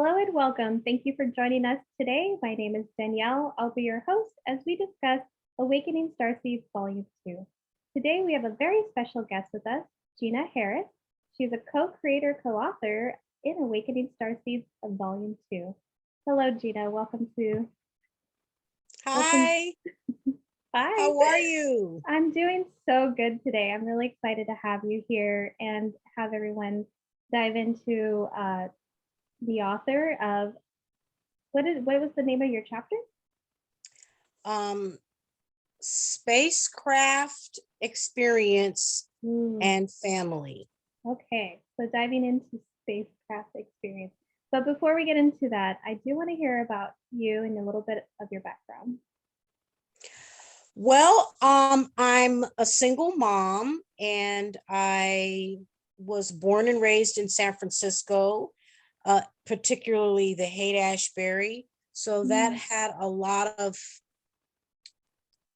Hello and welcome. Thank you for joining us today. My name is Danielle. I'll be your host as we discuss Awakening Starseeds Volume 2. Today we have a very special guest with us, Gina Harris. She's a co-creator, co-author in Awakening Starseeds of Volume 2. Hello, Gina. Welcome to... Hi. Hi. How are you? I'm doing so good today. I'm really excited to have you here and have everyone dive into the author of what was the name of your chapter? Spacecraft experience and family. Okay, so diving into spacecraft experience. But before we get into that, I do want to hear about you and a little bit of your background. Well, I'm a single mom and I was born and raised in San Francisco, particularly the Haight Ashbury. So that had a lot of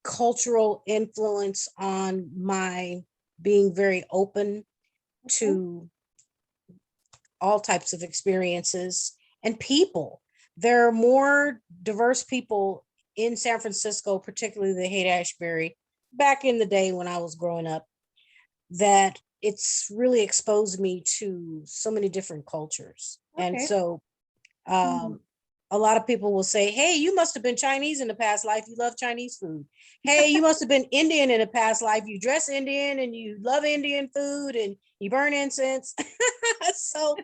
cultural influence on my being very open to all types of experiences and people. There are more diverse people in San Francisco, particularly the Haight Ashbury, back in the day when I was growing up, that it's really exposed me to so many different cultures. Okay. And so a lot of people will say, hey, you must have been Chinese in the past life. You love Chinese food. Hey, you must have been Indian in the past life. You dress Indian and you love Indian food and you burn incense. So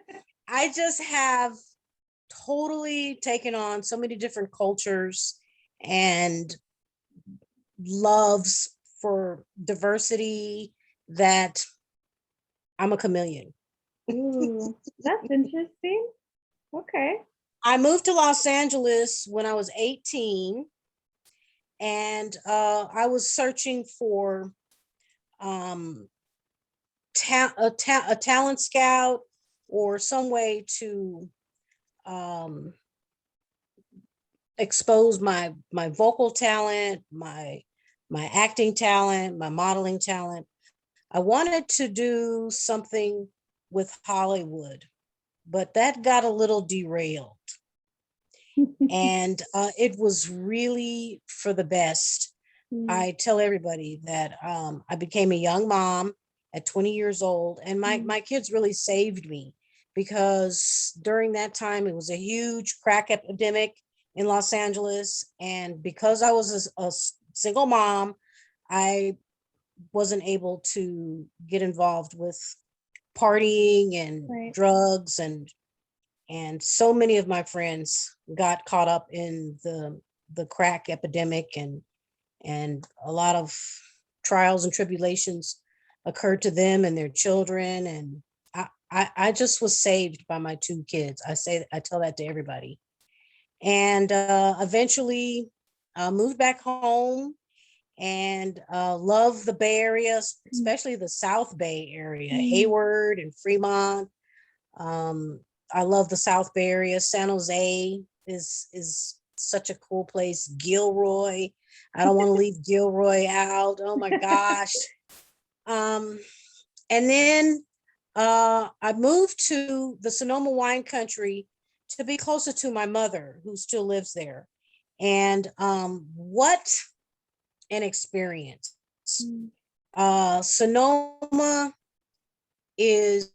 I just have totally taken on so many different cultures and loves for diversity that I'm a chameleon. Ooh, that's interesting. Okay. I moved to Los Angeles when I was 18, and I was searching for a talent scout or some way to expose my vocal talent, my acting talent, my modeling talent. I wanted to do something with Hollywood, but that got a little derailed. And it was really for the best. I tell everybody that I became a young mom at 20 years old, and my kids really saved me, because during that time it was a huge crack epidemic in Los Angeles. And because I was a single mom, I wasn't able to get involved with partying and drugs, and so many of my friends got caught up in the crack epidemic, and a lot of trials and tribulations occurred to them and their children. And I just was saved by my two kids. I tell that to everybody. And eventually moved back home and love the Bay Area, especially the South Bay area, Hayward and Fremont. I love the South Bay area. San Jose is such a cool place. Gilroy. I don't want to leave Gilroy out. Oh my gosh. And then I moved to the Sonoma wine country to be closer to my mother, who still lives there. And what an experience. Sonoma is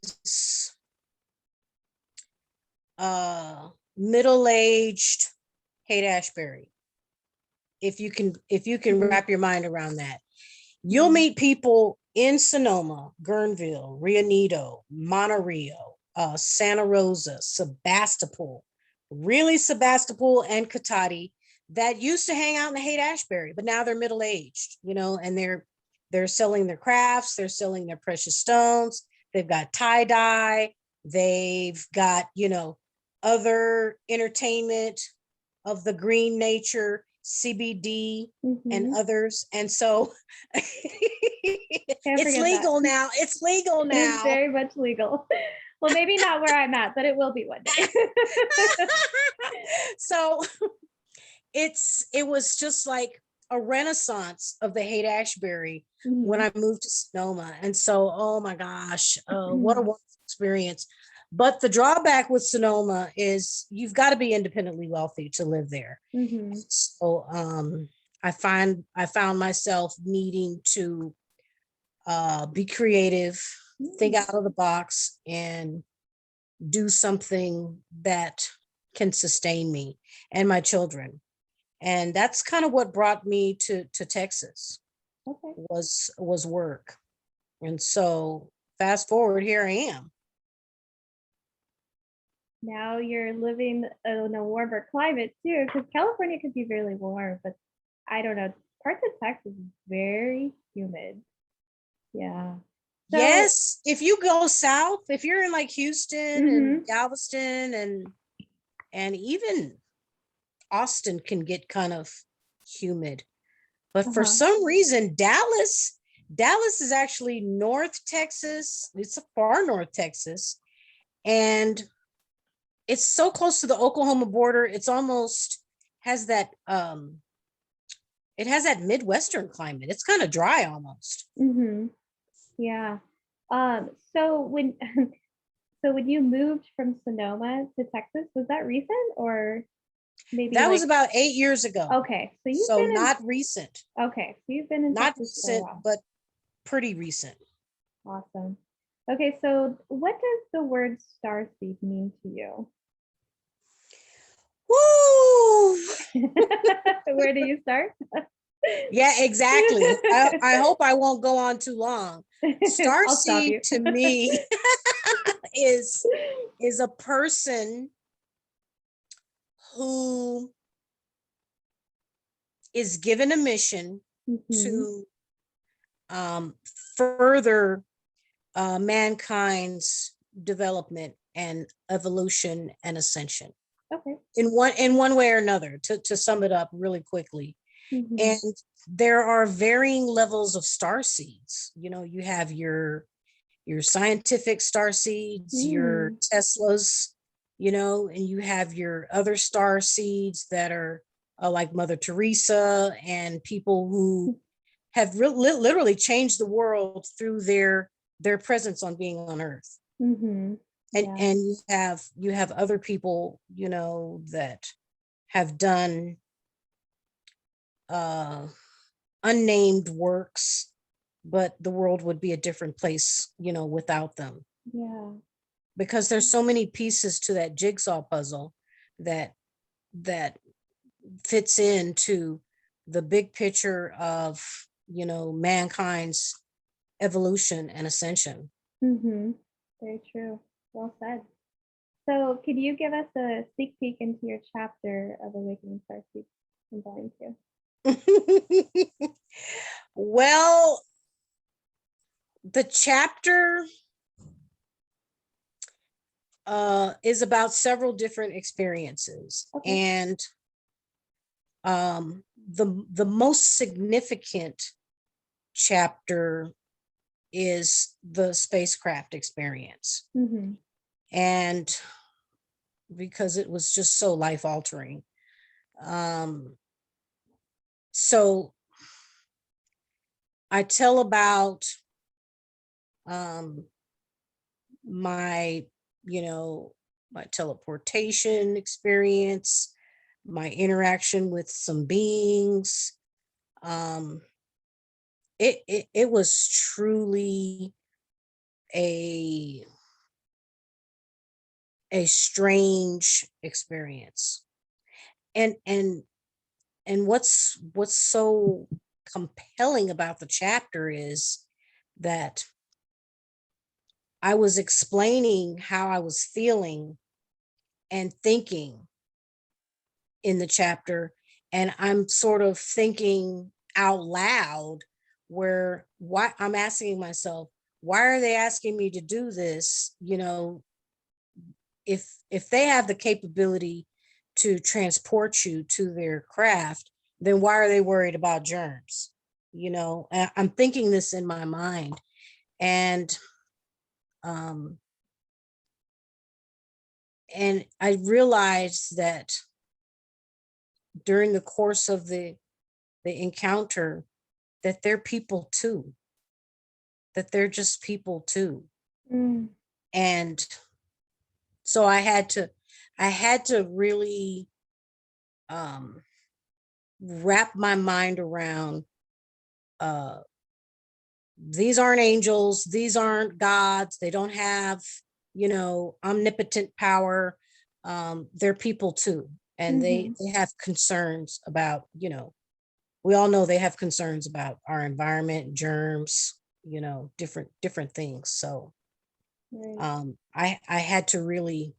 middle-aged Haight Ashbury. If you can wrap your mind around that, you'll meet people in Sonoma, Guerneville, Rio Neto, Montero, Santa Rosa, Sebastopol, really Sebastopol and Cotati, that used to hang out in the Haight Ashbury, but now they're middle-aged, and they're selling their crafts, they're selling their precious stones, they've got tie-dye, they've got, other entertainment of the green nature, CBD and others. And so it's legal now. It's legal now. It's very much legal. Well, maybe not where I'm at, but it will be one day. So it was just like a renaissance of the Haight Ashbury when I moved to Sonoma. And so, oh my gosh, what a wonderful experience. But the drawback with Sonoma is you've got to be independently wealthy to live there. So I found myself needing to be creative, think out of the box, and do something that can sustain me and my children. And that's kind of what brought me to Texas. Okay. Was work. And so fast forward, here I am. Now you're living in a warmer climate too, because California could be really warm, but I don't know. Parts of Texas is very humid. Yeah. So, Yes, if you go south, if you're in like Houston and Galveston and even Austin can get kind of humid. But for some reason, Dallas is actually North Texas. It's a far North Texas. And it's so close to the Oklahoma border. It's almost has that it has that Midwestern climate. It's kind of dry almost. Yeah. So when so when you moved from Sonoma to Texas, was that recent or maybe that was about 8 years ago? Okay. So you've been not recent. Okay. So you've been in not Texas recent, for a while. but pretty recent. Awesome. Okay, so what does the word starseed mean to you? Woo! Where do you start? Yeah, exactly. I hope I won't go on too long. Starseed to me is a person who is given a mission to further mankind's development and evolution and ascension. Okay. In one way or another, to sum it up really quickly. And there are varying levels of star seeds. You know, you have your scientific star seeds, your Teslas, you know, and you have your other star seeds that are like Mother Teresa and people who have literally changed the world through their presence on being on Earth. And you have other people, you know, that have done unnamed works, but the world would be a different place, you know, without them. Yeah. Because there's so many pieces to that jigsaw puzzle that fits into the big picture of, you know, mankind's evolution and ascension. Very true. Well said. So could you give us a sneak peek into your chapter of Awakening Starseeds in Volume 2? Well, the chapter is about several different experiences. And the most significant chapter is the spacecraft experience. And because it was just so life altering. So I tell about my, you know, my teleportation experience, my interaction with some beings. It was truly a strange experience. And what's so compelling about the chapter is that I was explaining how I was feeling and thinking in the chapter, and I'm sort of thinking out loud why I'm asking myself, why are they asking me to do this? You know, if they have the capability to transport you to their craft, then why are they worried about germs? You know, I'm thinking this in my mind. And I realized that during the course of the encounter, that they're people too, that they're just people too. And So I had to really wrap my mind around these aren't angels, these aren't gods, they don't have, omnipotent power. They're people too, and they have concerns about, we all know they have concerns about our environment, germs, different things. So Right. I had to really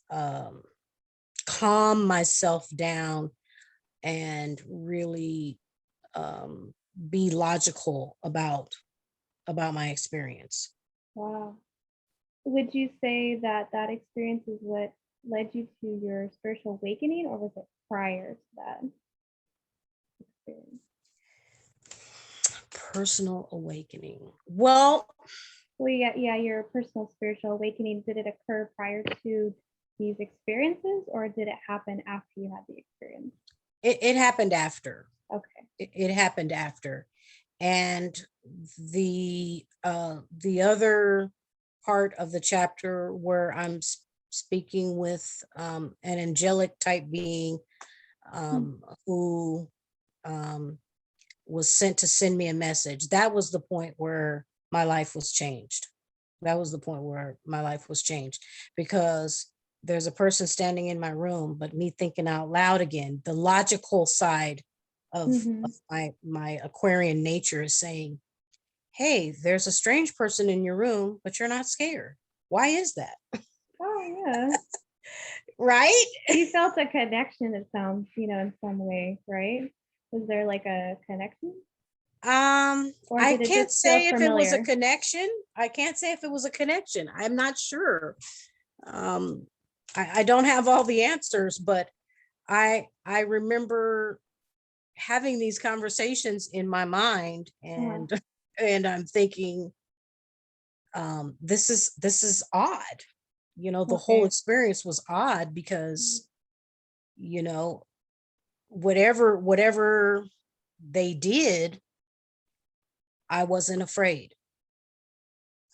um calm myself down and really um be logical about my experience. Wow. Would you say that that experience is what led you to your spiritual awakening, or was it prior to that experience? Personal awakening. Well, Well, yeah, your personal spiritual awakening, did it occur prior to these experiences, or did it happen after you had the experience? it happened after. Okay. It happened after. And the other part of the chapter where I'm speaking with an angelic type being who um, was sent to send me a message. That was the point where my life was changed. That was the point where my life was changed, because there's a person standing in my room, but me thinking out loud again, the logical side of my Aquarian nature is saying, hey, there's a strange person in your room, but you're not scared. Why is that? Oh, yeah. Right? You felt a connection, it sounds, in some way, right? Was there like a connection? Or I did it can't just feel say if it was a familiar? connection. I can't say if it was a connection. I'm not sure. Um, I don't have all the answers, but I remember having these conversations in my mind, Uh-huh. and and I'm thinking, this is odd. The whole Okay. experience was odd because, you know, whatever they did, I wasn't afraid.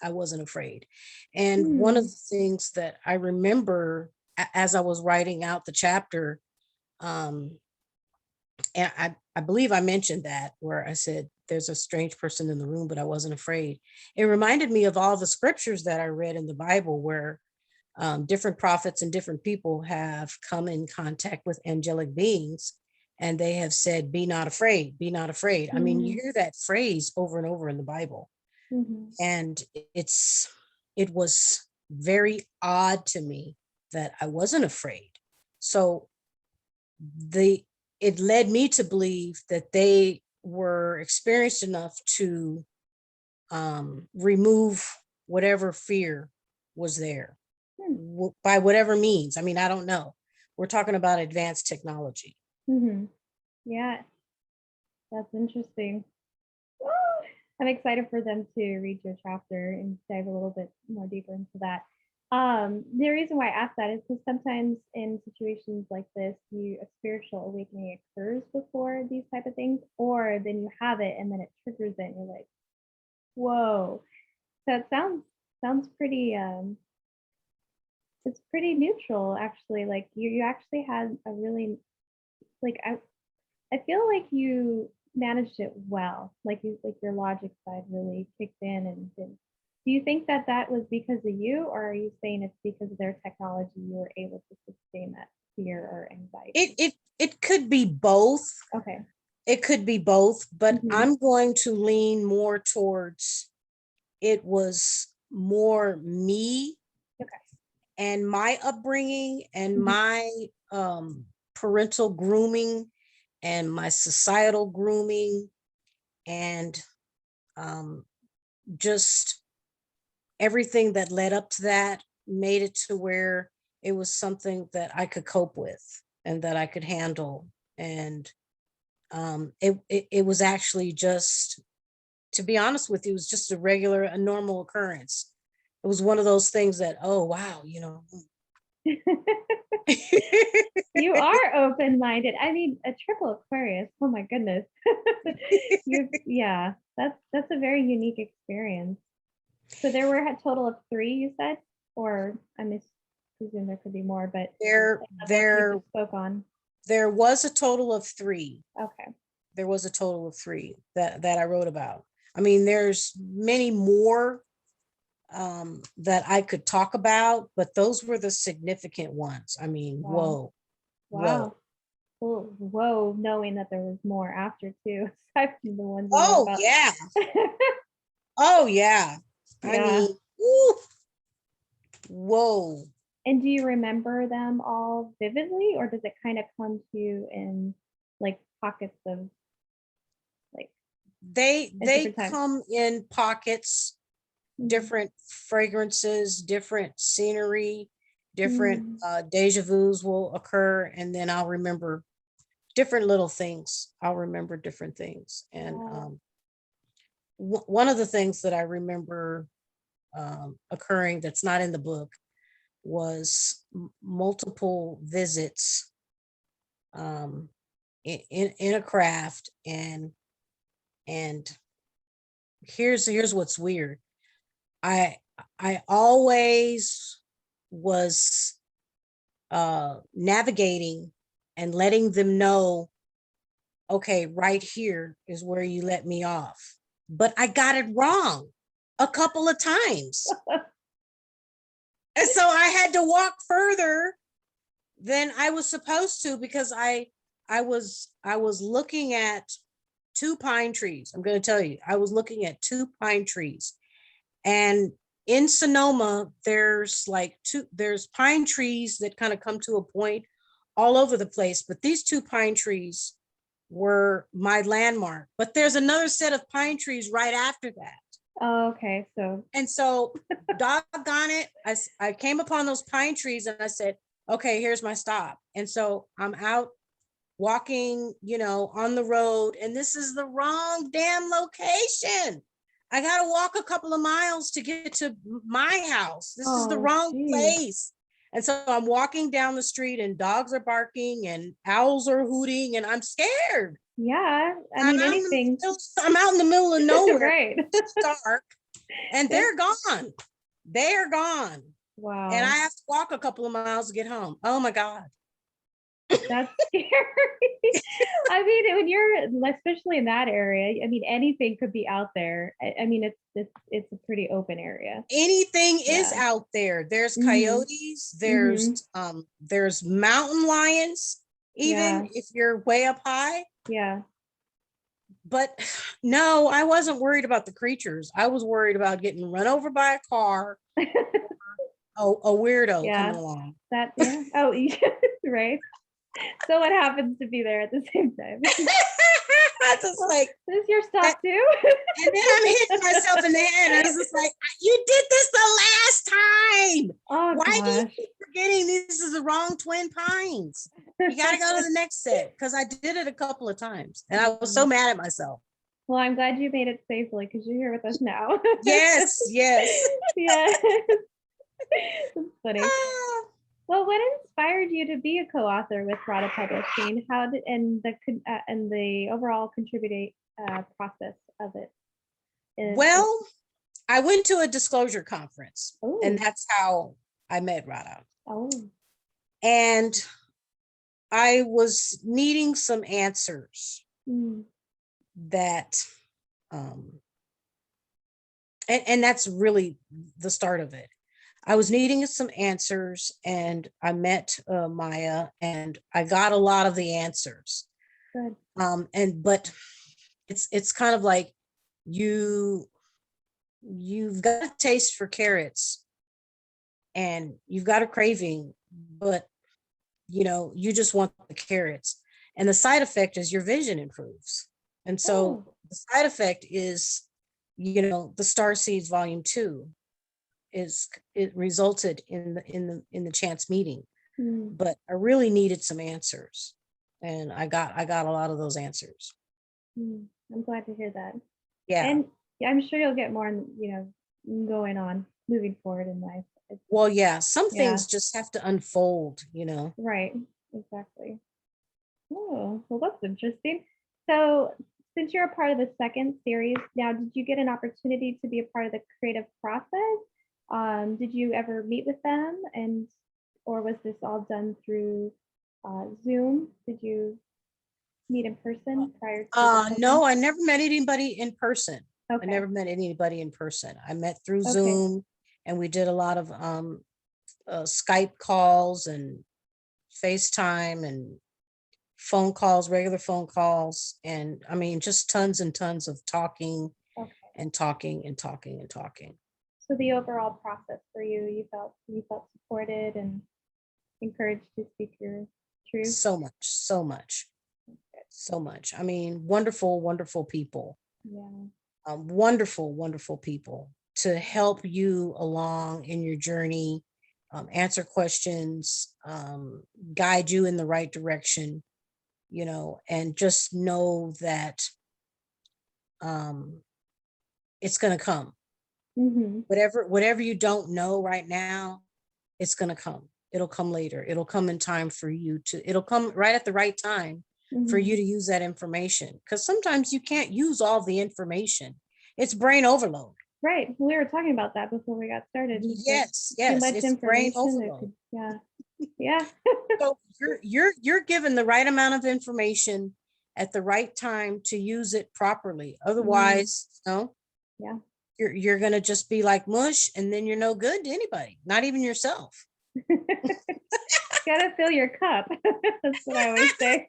I wasn't afraid. And one of Hmm. the things that I remember as I was writing out the chapter, um, and I believe I mentioned that, where I said, there's a strange person in the room, but I wasn't afraid. It reminded me of all the scriptures that I read in the Bible where different prophets and different people have come in contact with angelic beings, and they have said, be not afraid, be not afraid. I mean, you Hmm. hear that phrase over and over in the Bible. Hmm. And it was very odd to me that I wasn't afraid. So the it led me to believe that they were experienced enough to remove whatever fear was there by whatever means. I mean, I don't know. We're talking about advanced technology. Hmm. Yeah, that's interesting. I'm excited for them to read your chapter and dive a little bit more deeper into that. The reason why I ask that is because sometimes in situations like this, a spiritual awakening occurs before these type of things, or then you have it and then it triggers it, and you're like, whoa. So it sounds pretty it's pretty neutral actually. Like you actually had a really, like, I feel like you managed it well. Like your logic side really kicked in and did. Do you think that that was because of you, or are you saying it's because of their technology you were able to sustain that fear or It anxiety? it it could be both. Okay. It could be both, but Hmm. I'm going to lean more towards it was more me Okay. and my upbringing and Hmm. my parental grooming and my societal grooming, and um, just everything that led up to that made it to where it was something that I could cope with and that I could handle. And it was actually just, to be honest with you, it was just a normal occurrence. It was one of those things that, oh, wow, You are open-minded. I mean, a triple Aquarius. Oh my goodness. Yeah, that's a very unique experience. So there were a total of three, you said? or presume there could be more, but There, the book you there, just spoke on. there was a total of 3. Okay. There was a total of 3 that I wrote about. I mean, there's many more that I could talk about, but those were the significant ones. I mean, Wow. whoa. Cool. Whoa, knowing that there was more after too, aside from the ones you wrote Oh about. yeah. Oh yeah. I Yeah. mean, woo, whoa. And do you remember them all vividly, or does it kind of come to you in like pockets of like They at different times? come in pockets, Mhm. different fragrances, different scenery, different Mm. deja vus will occur, and then I'll remember different little things. I'll remember different things. And Wow. one of the things that I remember occurring that's not in the book was multiple visits um, in a craft. And here's what's weird. I always was navigating and letting them know, okay, right here is where you let me off. But I got it wrong a couple of times. And so I had to walk further than I was supposed to, because I was looking at 2 pine trees. I'm going to tell you, I was looking at 2 pine trees. And in Sonoma, there's pine trees that kind of come to a point all over the place. But these 2 pine trees were my landmark. But there's another set of pine trees right after that. Oh, okay. So, And so, doggone it, I came upon those pine trees and I said, okay, here's my stop. And so I'm out walking, on the road, and this is the wrong damn location. I got to walk a couple of miles to get to my house. This is the wrong place. And so I'm walking down the street and dogs are barking and owls are hooting and I'm scared. yeah, I mean, anything. I'm out in the middle of nowhere. Right. It's dark and they're gone. They are gone. Wow. And I have to walk a couple of miles to get home. Oh my God. That's scary. I mean, when you're, especially in that area, I mean, anything could be out there. I mean, it's a pretty open area. Anything is out there. There's coyotes, there's mountain lions, even if you're way up high. Yeah. But no, I wasn't worried about the creatures. I was worried about getting run over by a car. A weirdo coming along. Oh, right. So what happens to be there at the same time? I just like, this is your stop too? And then I'm hitting myself in the head. I was just like, you did this the last time. Oh, why do you keep forgetting this is the wrong twin pines? You got to go to the next set, because I did it a couple of times and I was so mad at myself. Well, I'm glad you made it safely because you're here with us now. Yes. Yeah. That's funny. Well, what inspired you to be a co-author with Rada Publishing? How did and the overall contributing process of it? Well, I went to a disclosure conference. Ooh. And that's how I met Rada. Oh. And I was needing some answers that and that's really the start of it. I was needing some answers, and I met Maya, and I got a lot of the answers. Good. But it's kind of like you've got a taste for carrots, and you've got a craving, but you just want the carrots, and the side effect is your vision improves. And so the side effect is, the Starseeds Volume 2. It resulted in the chance meeting. But I really needed some answers, and I got a lot of those answers. I'm glad to hear that. Yeah. And I'm sure you'll get more, going on, moving forward in life. Well, yeah, some things just have to unfold, Right, exactly. Oh, well, that's interesting. So since you're a part of the second series now, did you get an opportunity to be a part of the creative process? Did you ever meet with them, or was this all done through Zoom? Did you meet in person prior to the session? No, I never met anybody in person. I Okay. never met anybody in person. I met through Okay. Zoom, and we did a lot of Skype calls and FaceTime and phone calls, regular phone calls. And I mean, just tons and tons of talking Okay. and talking and talking and talking. So the overall process for you, you felt supported and encouraged to speak your truth? So much, so much, so much. I mean, wonderful, wonderful people. Yeah. Wonderful, wonderful people to help you along in your journey, answer questions, guide you in the right direction, and just know that it's going to come. Mm-hmm. Whatever you don't know right now, it's going to come. It'll come later. It'll come in time for you it'll come right at the right time for you to use that information. Because sometimes you can't use all the information. It's brain overload. Right. We were talking about that before we got started. Yes, Too much it's brain information. overload. Yeah. So you're given the right amount of information at the right time to use it properly. Otherwise, Yeah. you're gonna just be like mush, and then you're no good to anybody, not even yourself. Gotta fill your cup. That's what I always say.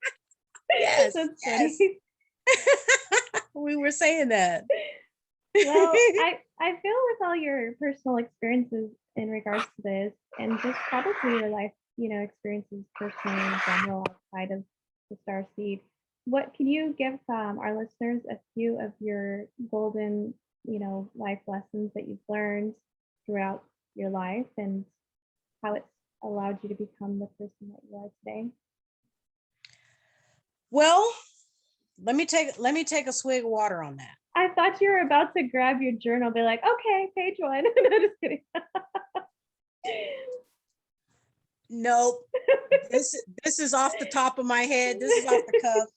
Yes. That's yes. funny. We were saying that. Well, I feel with all your personal experiences in regards to this, and just probably your life, experiences personally in general outside of the Starseed, what can you give our listeners a few of your golden, life lessons that you've learned throughout your life and how it's allowed you to become the person that you are today? Well, let me take a swig of water on that. I thought you were about to grab your journal, be like, okay, page 1. No, just kidding. Nope. This is off the top of my head. This is off the cuff.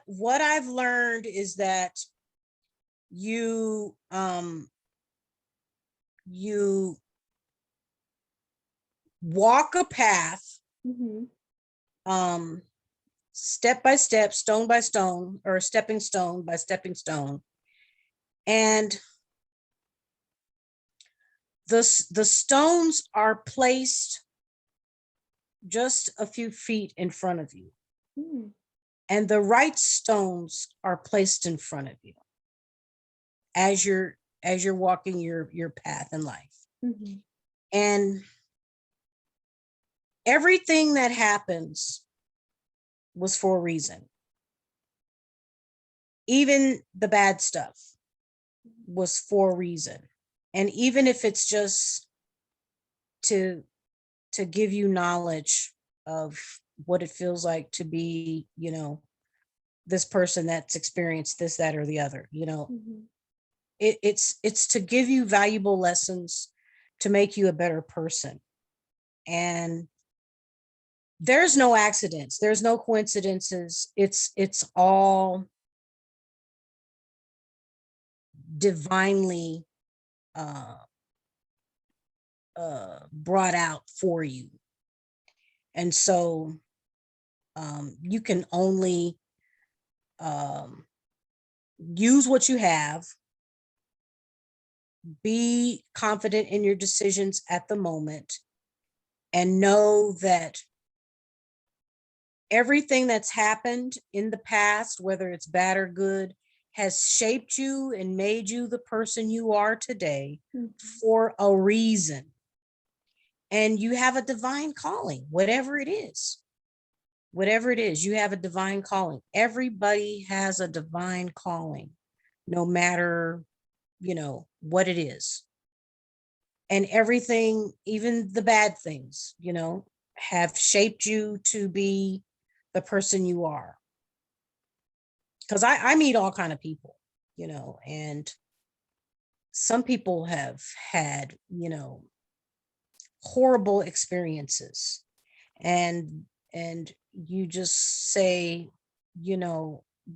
What I've learned is that you walk a path, step by step, stone by stone, or stepping stone by stepping stone, and the stones are placed just a few feet in front of you, and the right stones are placed in front of you as you're walking your path in life. And everything that happens was for a reason. Even the bad stuff was for a reason. And even if it's just to give you knowledge of what it feels like to be, this person that's experienced this, that, or the other, it's to give you valuable lessons to make you a better person. And there's no accidents, there's no coincidences. It's all divinely brought out for you. And so you can only use what you have, be confident in your decisions at the moment, and know that everything that's happened in the past, whether it's bad or good, has shaped you and made you the person you are today for a reason. And you have a divine calling, whatever it is. Whatever it is, you have a divine calling. Everybody has a divine calling, no matter, what it is. And everything, even the bad things, have shaped you to be the person you are. Because I meet all kind of people, and some people have had, horrible experiences. And you just say,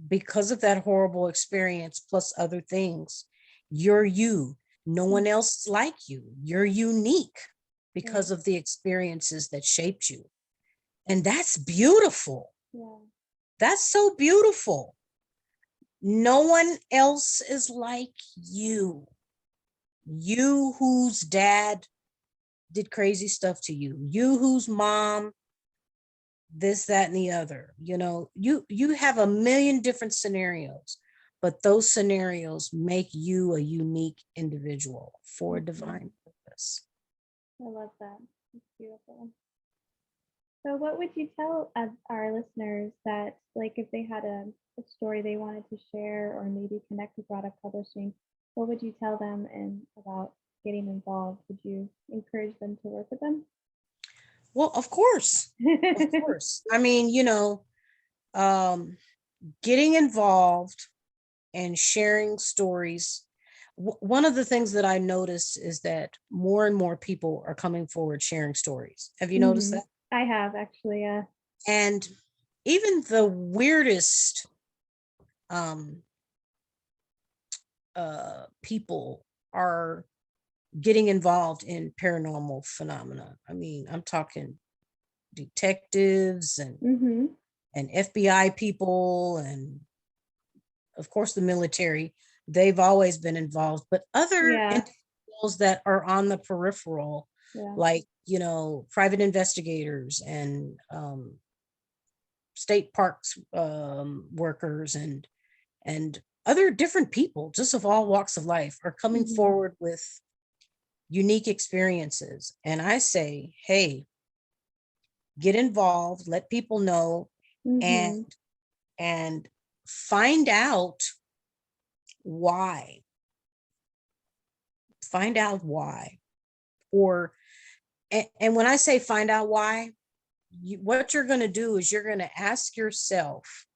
because of that horrible experience plus other things, you're you. No one else is like you. You're unique because of the experiences that shaped you. And that's beautiful. Yeah. That's so beautiful. No one else is like you. You whose dad did crazy stuff to you. You whose mom this, that, and the other. You know, you have a million different scenarios, but those scenarios make you a unique individual for a divine purpose. I love that. It's beautiful. So what would you tell our listeners that, like, if they had a story they wanted to share or maybe connect with product publishing, what would you tell them and about getting involved? Would you encourage them to work with them? Well, of course. Of course. I mean, you know, getting involved and sharing stories. One of the things that I noticed is that more and more people are coming forward sharing stories. Have you noticed that? I have actually, yeah. And even the weirdest people are getting involved in paranormal phenomena. I mean, I'm talking detectives and FBI people, and of course the military. They've always been involved, but other individuals that are on the peripheral, like, you know, private investigators and state parks workers and other different people, just of all walks of life, are coming forward with unique experiences. And I say, hey, get involved, let people know, and find out why. Find out why. Or and when I say find out why, what you're going to do is you're going to ask yourself,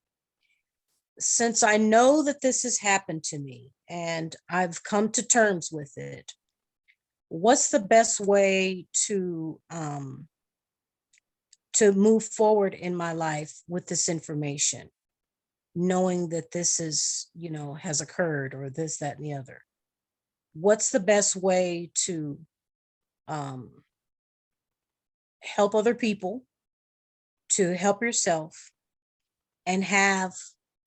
since I know that this has happened to me and I've come to terms with it, what's the best way to move forward in my life with this information, knowing that this is, you know, has occurred, or this, that, and the other? What's the best way to help other people, to help yourself, and have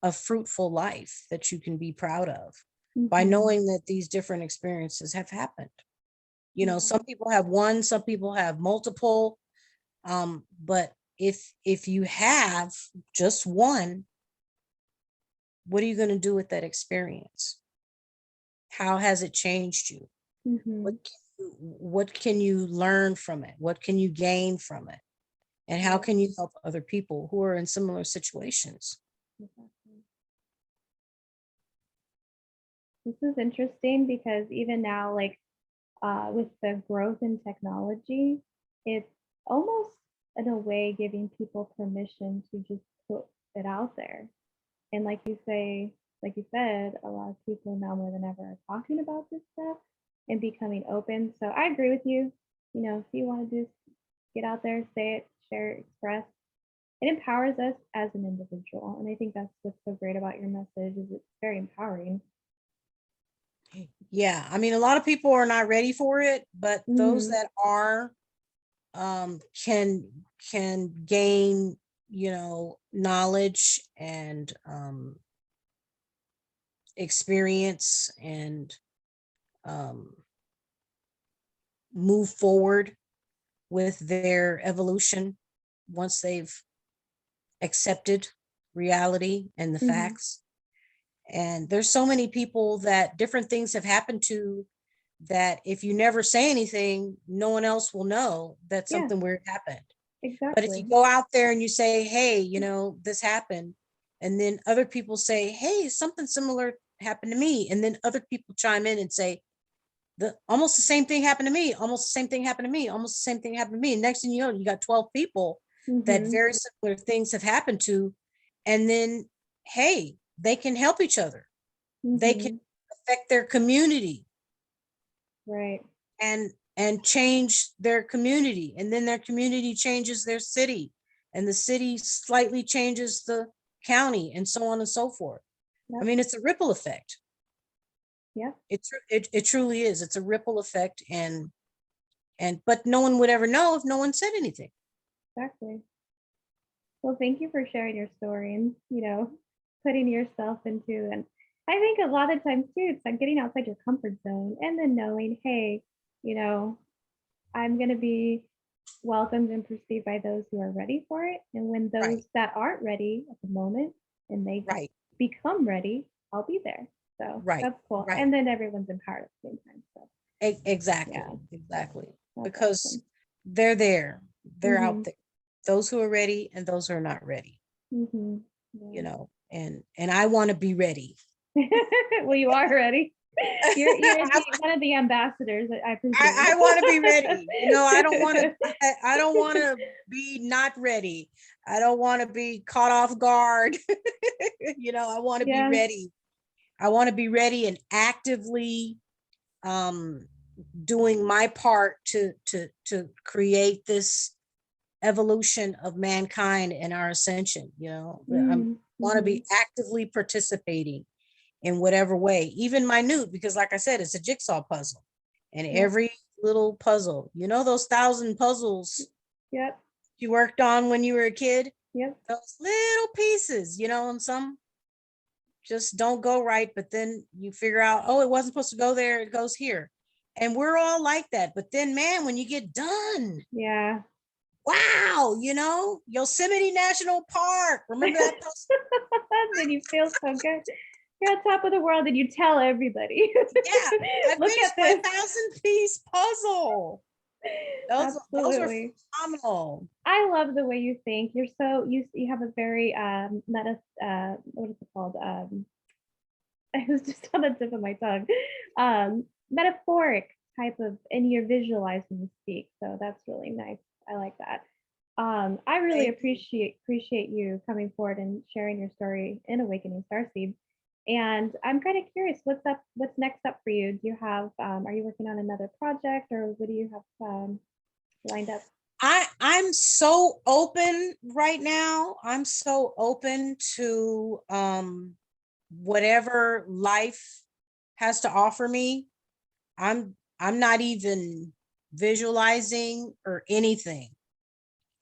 a fruitful life that you can be proud of by knowing that these different experiences have happened? You know, some people have one, some people have multiple, but if you have just one, what are you going to do with that experience? How has it changed you? What can you learn from it? What can you gain from it? And how can you help other people who are in similar situations? This is interesting because even now, like, with the growth in technology, it's almost in a way giving people permission to just put it out there. And like you said, a lot of people now more than ever are talking about this stuff and becoming open. So I agree with you. You know, if you want to just get out there, say it, share it, express, it empowers us as an individual. And I think that's what's so great about your message, is it's very empowering. Yeah, I mean, a lot of people are not ready for it, but those that are can gain, you know, knowledge and experience, and move forward with their evolution once they've accepted reality and the facts. And there's so many people that different things have happened to, that if you never say anything, no one else will know that something weird happened. Exactly. But if you go out there and you say, hey, you know, this happened, and then other people say, hey, something similar happened to me, and then other people chime in and say, almost the same thing happened to me, almost the same thing happened to me, almost the same thing happened to me. And next thing you know, you got 12 people that very similar things have happened to. And then, hey, they can help each other. They can affect their community. Right. And change their community. And then their community changes their city. And the city slightly changes the county, and so on and so forth. I mean, it's a ripple effect. Yeah, It truly is. It's a ripple effect, and but no one would ever know if no one said anything. exactly. Well, thank you for sharing your story and, putting yourself into, and I think a lot of times too, it's like getting outside your comfort zone and then knowing, hey, you know, I'm going to be welcomed and perceived by those who are ready for it. And when Right, those that aren't ready at the moment and they right, become ready, I'll be there. So right, that's cool. right. And then everyone's empowered at the same time. So Exactly, yeah, exactly. that's Because awesome. they're there, they're out Mm-hmm. there. Those who are ready and those who are not ready, Mm-hmm. you Yeah. know, and I want to be ready. Well, you are ready. You're I, one of the ambassadors, I presume. I want to be ready. I don't want to, I don't want to be not ready. I don't want to be caught off guard. I want to be Yeah. ready. I want to be ready and actively um, doing my part to create this evolution of mankind and our ascension. I want to Mm-hmm. be actively participating in whatever way, even minute, because like I said, it's a jigsaw puzzle, and Yep. every little puzzle, those 1,000 puzzles Yep. you worked on when you were a kid, Yep. those little pieces, and some just don't go right, but then you figure out, oh, it wasn't supposed to go there, it goes here. And we're all like that. But then, man, when you get done, Yeah. wow, Yosemite National Park, remember that puzzle? Then you feel so good. You're on top of the world and you tell everybody. Yeah, I Look at finished my this. 1,000-piece puzzle. Those are Absolutely. phenomenal. I love the way you think. You're so you have a very what is it called? It was just on the tip of my tongue. Metaphoric type of, and you're visualizing you speak. So that's really nice. I like that. I really Thank you. appreciate you coming forward and sharing your story in Awakening Starseed. And I'm kind of curious, what's next up for you? Do you have, are you working on another project, or what do you have lined up? I'm so open right now. I'm so open to whatever life has to offer me. I'm not even visualizing or anything.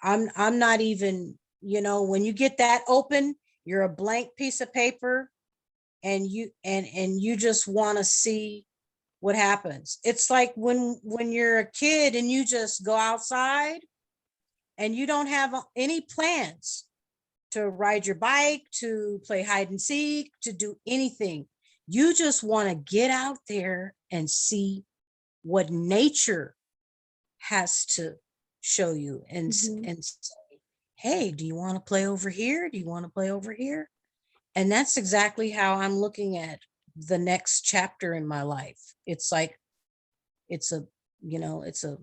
I'm not even, when you get that open, you're a blank piece of paper, and you just want to see what happens. It's like when you're a kid and you just go outside and you don't have any plans to ride your bike, to play hide and seek, to do anything. You just want to get out there and see what nature has to show you, Mm-hmm. and say, hey, do you want to play over here? Do you want to play over here? And that's exactly how I'm looking at the next chapter in my life. It's like it's a it's a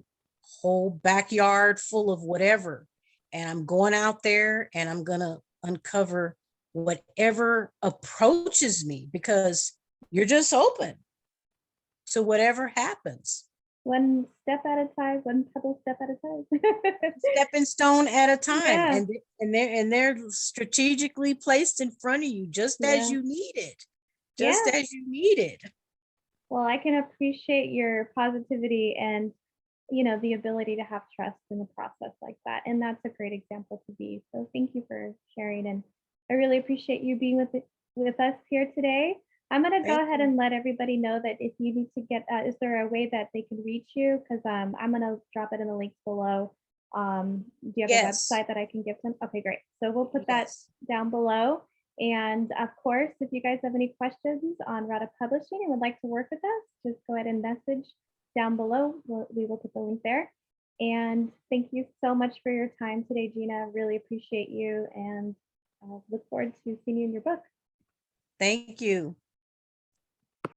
whole backyard full of whatever, and I'm going out there and I'm going to uncover whatever approaches me, because you're just open to whatever happens. One step at a time, one pebble step at a time. Stepping stone at a time, Yeah, and they're strategically placed in front of you just as yeah, you need it, just yeah. as you need it. Well, I can appreciate your positivity and, the ability to have trust in the process like that. And that's a great example to be. So thank you for sharing. And I really appreciate you being with us here today. I'm going to go Thank ahead you. and let everybody know that if you need to get, is there a way that they can reach you? Because I'm going to drop it in the links below. Do you have a Yes, website that I can give them? Okay, great. So we'll put that yes. down below. And of course, if you guys have any questions on Rada Publishing and would like to work with us, just go ahead and message down below. We will put the link there. And thank you so much for your time today, Gina. Really appreciate you, and look forward to seeing you in your book. Thank you.